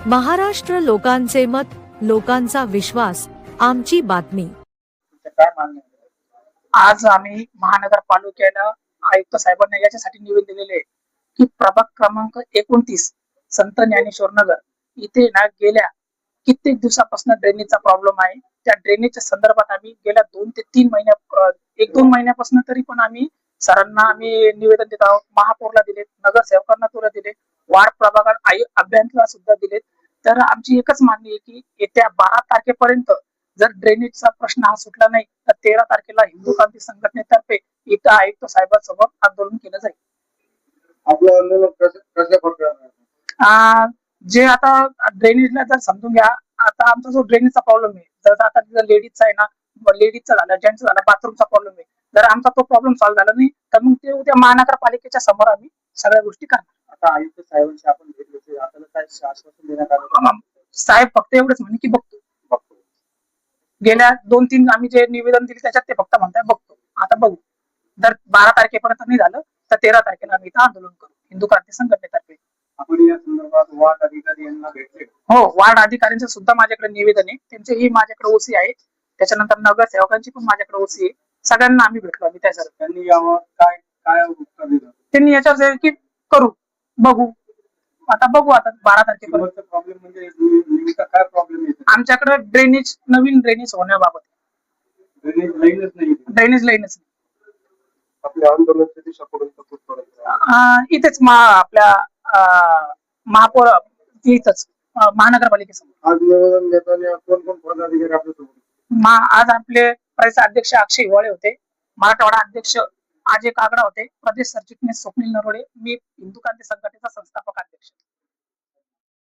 महाराष्ट्र लोकांचे मत, लोकांचा विश्वास, आमची बातमी. काय मागणी आहे? आज आम्ही महानगरपालिकेला आयुक्त साहेबांना याच्यासाठी निवेदन दिलेले आहे की प्रभाग क्रमांक 29 संत ज्ञानेश्वर नगर इथे ना गेल्या कित्येक दिवसापासून ड्रेनेजचा प्रॉब्लेम आहे. त्या ड्रेनेजच्या संदर्भात आम्ही गेल्या 2 ते 3 महिन्या 1-2 महिन्यापासून तरी पण आम्ही सरांना आम्ही निवेदन देत आहोत. महापौरला दिले, नगरसेवकांना तुला दिले, वार्ड प्रभागात अभियंत्याला सुद्धा दिले. तर आमची एकच मागणी आहे की येत्या 12 तारखेपर्यंत जर ड्रेनेजचा प्रश्न हा सुटला नाही तर 13 तारखेला हिंदू क्रांती संघटनेतर्फे इथं आयुक्त साहेबांसमोर आंदोलन केलं जाईल. आपलं आंदोलन कशा प्रकारे? जे आता ड्रेनेजला जर समजून घ्या, आता आमचा जो ड्रेनेजचा प्रॉब्लेम आहे, जर आता तिथं लेडीजचा आहे ना, लेडीजचा झाला, जेंट्सचा झाला, बाथरूमचा प्रॉब्लेम आहे, जर आमचा तो प्रॉब्लेम सॉल्व्ह झाला नाही तर मग ते उद्या महानगरपालिकेच्या समोर आम्ही सगळ्या गोष्टी करणार. आता आयुक्त साहेबांशी आपण भेट घेतली, आपल्याला काय आश्वासन देण्यात आलं? साहेब फक्त एवढंच म्हणे की बघतो. गेल्या 2-3 आम्ही जे निवेदन दिले त्याच्यात ते फक्त म्हणताय बघतो. आता बघू, जर 12 तारखेपर्यंत नाही झालं तर 13 तारखेला आम्ही इथं आंदोलन करू हिंदू क्रांती संघटनेतर्फे. आपण या संदर्भात वार्ड अधिकारी यांना भेटले? हो, वार्ड अधिकाऱ्यांचं सुद्धा माझ्याकडे निवेदन आहे, त्यांचेही माझ्याकडे ओसी आहे, त्याच्यानंतर नगरसेवकांची पण माझ्याकडे ओसी आहे. सगळ्यांना आम्ही भेटलो आम्ही त्याच्यावर. त्यांनी यावर काय काय उत्तर दिलं? त्यांनी याच्यावर की करू, बघू, आता बघू. आता 12 तारखेपर्यंत प्रॉब्लेम म्हणजे नेमका काय प्रॉब्लेम येतो? आमच्याकडे ड्रेनेज, नवीन ड्रेनेज होण्याबाबत. ड्रेनेज लाईनच नाही. ड्रेनेज लाईनच नाही. आपल्या आंदोलनाची दिशा कुठे? इथेच आपल्या महापौर इथंच महानगरपालिकेसमोर. आज निवेदन देताना कोण कोण पदाधिकारी आपल्यासोबत? आज आपले प्रदेश अध्यक्ष अक्षय हिवाळे होते, मराठवाडा अध्यक्ष अजय कागडा होते, प्रदेश सरचिटणीस स्वप्नील नरोडे, मी हिंदू क्रांती संघटनेचा संस्थापक अध्यक्ष.